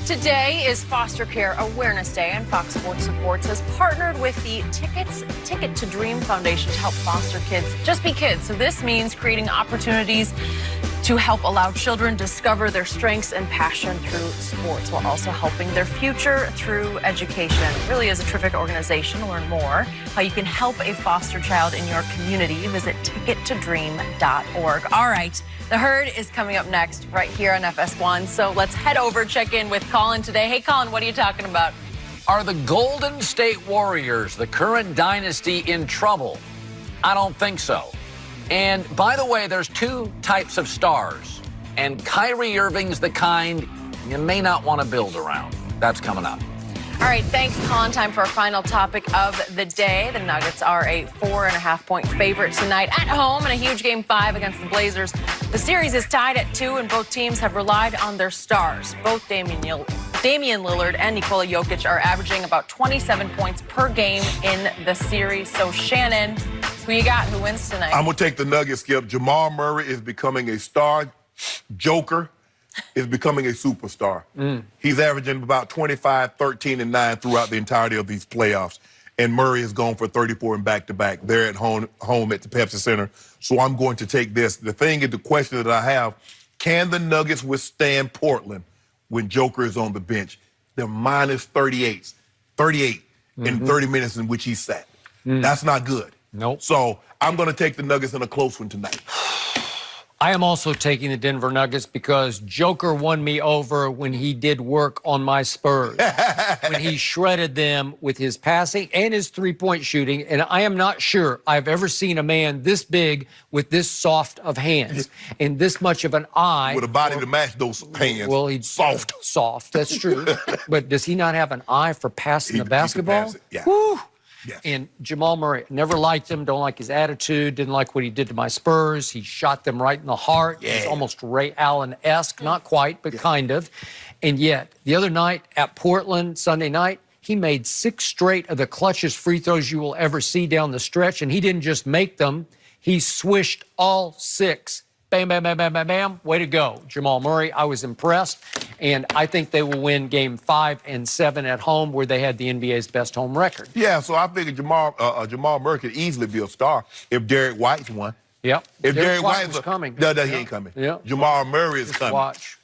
Today is Foster Care Awareness Day, and Fox Sports Supports has partnered with the Ticket to Dream Foundation to help foster kids just be kids. So this means creating opportunities to help allow children discover their strengths and passion through sports, while also helping their future through education. It really is a terrific organization. To learn more how you can help a foster child in your community, visit tickettodream.org. All right, The Herd is coming up next right here on FS1. So let's head over, check in with Colin today. Hey, Colin, what are you talking about? Are the Golden State Warriors, the current dynasty, in trouble? I don't think so. And by the way, there's two types of stars, and Kyrie Irving's the kind you may not want to build around. That's coming up. All right, thanks, Colin. Time for our final topic of the day. The Nuggets are a 4.5-point favorite tonight at home in a huge Game 5 against the Blazers. The series is tied at 2, and both teams have relied on their stars. Both Damian Lillard and Nikola Jokic are averaging about 27 points per game in the series. So, Shannon, who you got? Who wins tonight? I'm going to take the Nuggets, Skip. Jamal Murray is becoming a star. Joker is becoming a superstar. He's averaging about 25, 13, and 9 throughout the entirety of these playoffs. And Murray has gone for 34 in back-to-back. They're at home at the Pepsi Center. So I'm going to take this. The thing is, the question that I have, can the Nuggets withstand Portland when Joker is on the bench? They're minus 38 in 30 minutes in which he sat. That's not good. Nope. So I'm going to take the Nuggets in a close one tonight. I am also taking the Denver Nuggets because Joker won me over when he did work on my Spurs, when he shredded them with his passing and his three-point shooting. And I am not sure I've ever seen a man this big with this soft of hands and this much of an eye. With a body to match those hands. Well, he's soft. Soft, that's true. But does he not have an eye for passing the basketball? Yeah. Woo! Yes. And Jamal Murray, never liked him, don't like his attitude, didn't like what he did to my Spurs. He shot them right in the heart. Yeah. He's almost Ray Allen-esque, not quite, but kind of. And yet, the other night at Portland, Sunday night, he made 6 straight of the clutchest free throws you will ever see down the stretch, and he didn't just make them, he swished all 6. Bam, bam, bam, bam, bam, bam. Way to go, Jamal Murray. I was impressed, and I think they will win Game 5 and 7 at home, where they had the NBA's best home record. Yeah, so I figured Jamal Murray could easily be a star if Derek White's one. Yep. If Derek White White's coming. No, he ain't coming. Yeah. Jamal Murray is coming. Watch.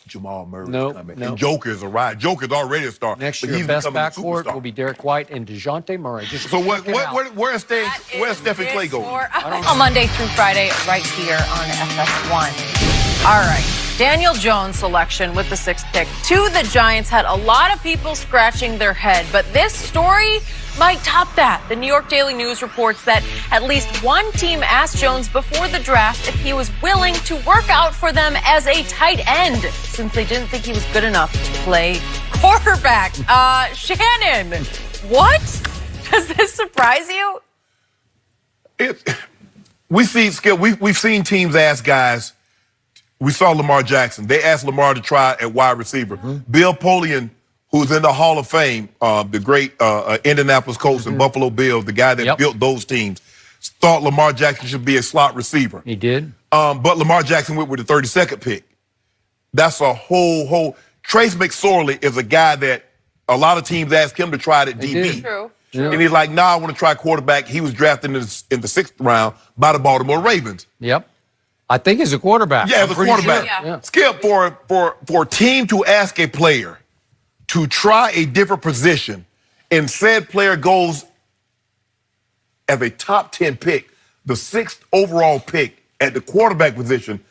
Jamal Murray is Nope, coming. nope. And Joker's a ride. Joker's already a star. Next but year, he's best becoming a backcourt superstar. will be Derek White and DeJounte Murray. Just So check it out. where's Stephen Clay going? On Monday through Friday, right here on FS1. All right, Daniel Jones' selection with the 6th pick to the Giants had a lot of people scratching their head, but this story might top that. The New York Daily News reports that at least one team asked Jones before the draft if he was willing to work out for them as a tight end, since they didn't think he was good enough to play quarterback. Shannon, what? Does this surprise you? We've seen teams ask guys. We saw Lamar Jackson. They asked Lamar to try at wide receiver. Bill Polian, who's in the Hall of Fame, the great Indianapolis Colts and Buffalo Bills, the guy that built those teams, thought Lamar Jackson should be a slot receiver. He did. But Lamar Jackson went with the 32nd pick. That's a whole. Trace McSorley is a guy that a lot of teams asked him to try it at DB. True. And he's like, nah, I want to try quarterback. He was drafted in the 6th round by the Baltimore Ravens. Yep. I think he's a quarterback. Yeah, as a quarterback. Sure. Yeah. Skip, for a team to ask a player to try a different position and said player goes as a top 10 pick, the 6th overall pick at the quarterback position,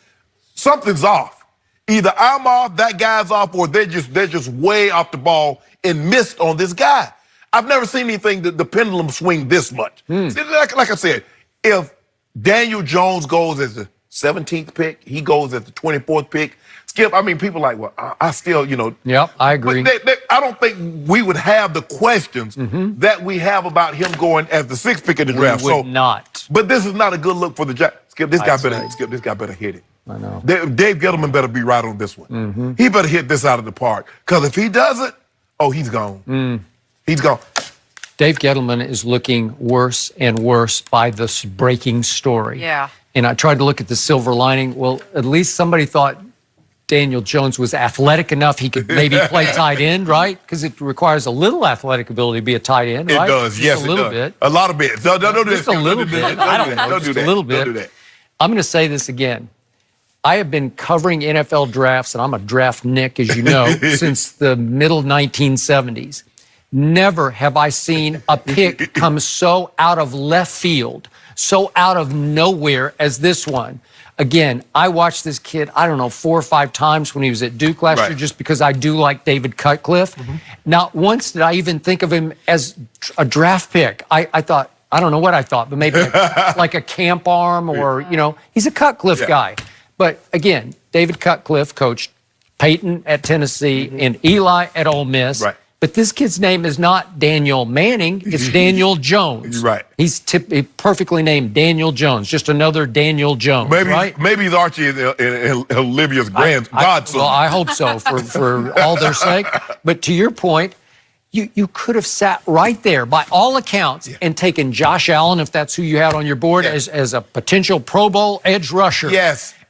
something's off. Either I'm off, that guy's off, or they're just way off the ball and missed on this guy. I've never seen anything that the pendulum swing this much. See, like I said, if Daniel Jones goes as the 17th pick, he goes as the 24th pick. Skip, I mean, people are like, well, I still, Yep, I agree. I don't think we would have the questions that we have about him going as the 6th pick in the draft. We would not. But this is not a good look for the Giants. Skip, this guy better hit it. I know. Dave Gettleman better be right on this one. He better hit this out of the park. Because if he doesn't, he's gone. He's gone. Dave Gettleman is looking worse and worse by this breaking story. Yeah. And I tried to look at the silver lining. Well, at least somebody thought Daniel Jones was athletic enough he could maybe play tight end, right? Because it requires a little athletic ability to be a tight end, right? It does, Just yes, a little it does. bit. A lot of bits. Don't do Just this. a little bit. I don't know. Don't do Just that. a little bit. Don't do that. I'm going to say this again. I have been covering NFL drafts, and I'm a draft Nick, as you know, since the middle 1970s. Never have I seen a pick come so out of left field, so out of nowhere as this one. Again, I watched this kid, I don't know, 4 or 5 times when he was at Duke last year, just because I do like David Cutcliffe. Not once did I even think of him as a draft pick. I thought, I don't know what I thought, but maybe like a camp arm or, you know, he's a Cutcliffe guy. But again, David Cutcliffe coached Peyton at Tennessee and Eli at Ole Miss. But this kid's name is not Daniel Manning, it's Daniel Jones. He's perfectly named Daniel Jones, just another Daniel Jones, Maybe he's Archie and Olivia's godson. Well, I hope so for all their sake. But to your point, you could have sat right there, by all accounts, and taken Josh Allen, if that's who you had on your board, as a potential Pro Bowl edge rusher.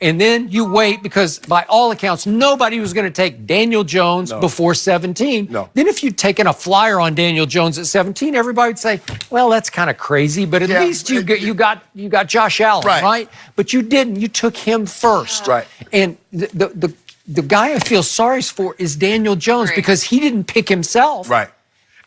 And then you wait, because by all accounts, nobody was going to take Daniel Jones before 17. Then if you'd taken a flyer on Daniel Jones at 17, everybody would say, well, that's kind of crazy, but at least you got Josh Allen, right? But you didn't. You took him first. And the guy I feel sorry for is Daniel Jones, because he didn't pick himself.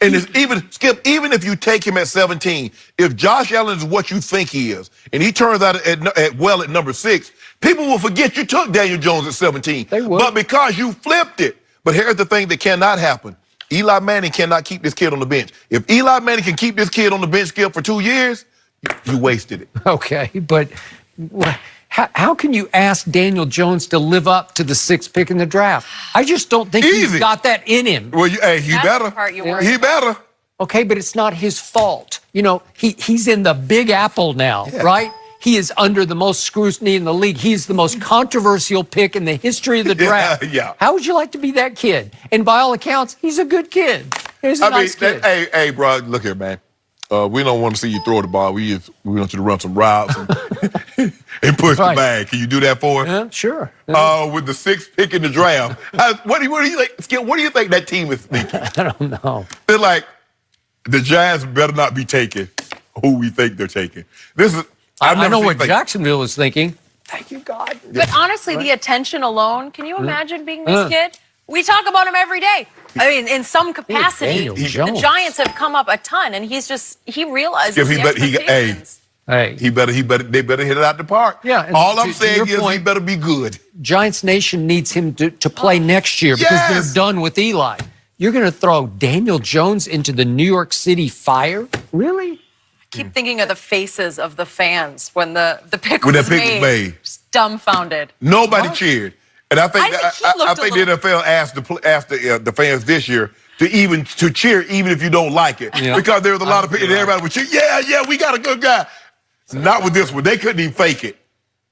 And it's even, Skip, even if you take him at 17, if Josh Allen is what you think he is, and he turns out at number 6, people will forget you took Daniel Jones at 17. They would. But because you flipped it. But here's the thing that cannot happen. Eli Manning cannot keep this kid on the bench. If Eli Manning can keep this kid on the bench, Skip, for 2 years, you wasted it. Okay, but how can you ask Daniel Jones to live up to the 6th pick in the draft? I just don't think he's got that in him. Well, he better. He better. Okay, but it's not his fault. You know, he's in the Big Apple now, right? He is under the most scrutiny in the league. He's the most controversial pick in the history of the draft. How would you like to be that kid? And by all accounts, he's a good kid. He's a nice kid. Hey, bro, look here, man. We don't want to see you throw the ball. We want you to run some routes and push the bag. Can you do that for us? Yeah, sure. With the 6th pick in the draft, what do you think, Skip? What do you think that team is thinking? I don't know. They're like, the Giants better not be taking who we think they're taking. I know what Jacksonville is thinking. Thank you, God. But honestly, the attention alone, can you imagine being this kid? We talk about him every day. I mean, in some capacity, the Giants have come up a ton, and he realizes the expectations. They better hit it out the park. All I'm saying is he better be good. Giants Nation needs him to play next year, because they're done with Eli. You're going to throw Daniel Jones into the New York City fire? Really? Keep thinking of the faces of the fans when the pick was made. Just dumbfounded. Nobody cheered. And I think the NFL asked the fans this year to cheer even if you don't like it. Because there was a lot of people, and everybody would cheer, yeah, we got a good guy. Not with this one. They couldn't even fake it.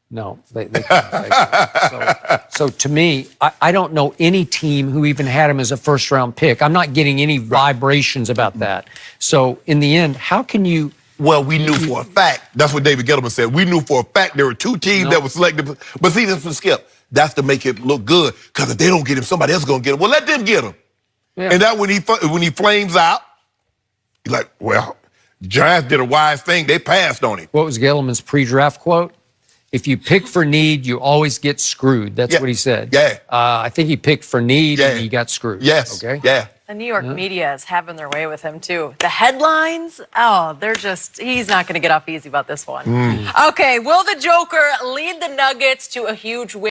No, they couldn't fake it. So to me, I don't know any team who even had him as a first-round pick. I'm not getting any vibrations about that. So in the end, how can you... Well, we knew for a fact. That's what David Gettleman said. We knew for a fact there were 2 teams that were selected. But see, this was Skip. That's to make it look good. Because if they don't get him, somebody else is going to get him. Well, let them get him. And that when he flames out, he's like, well, Giants did a wise thing. They passed on him. What was Gettleman's pre-draft quote? If you pick for need, you always get screwed. That's what he said. I think he picked for need and he got screwed. Okay. The New York media is having their way with him, too. The headlines, he's not going to get off easy about this one. Okay, will the Joker lead the Nuggets to a huge win?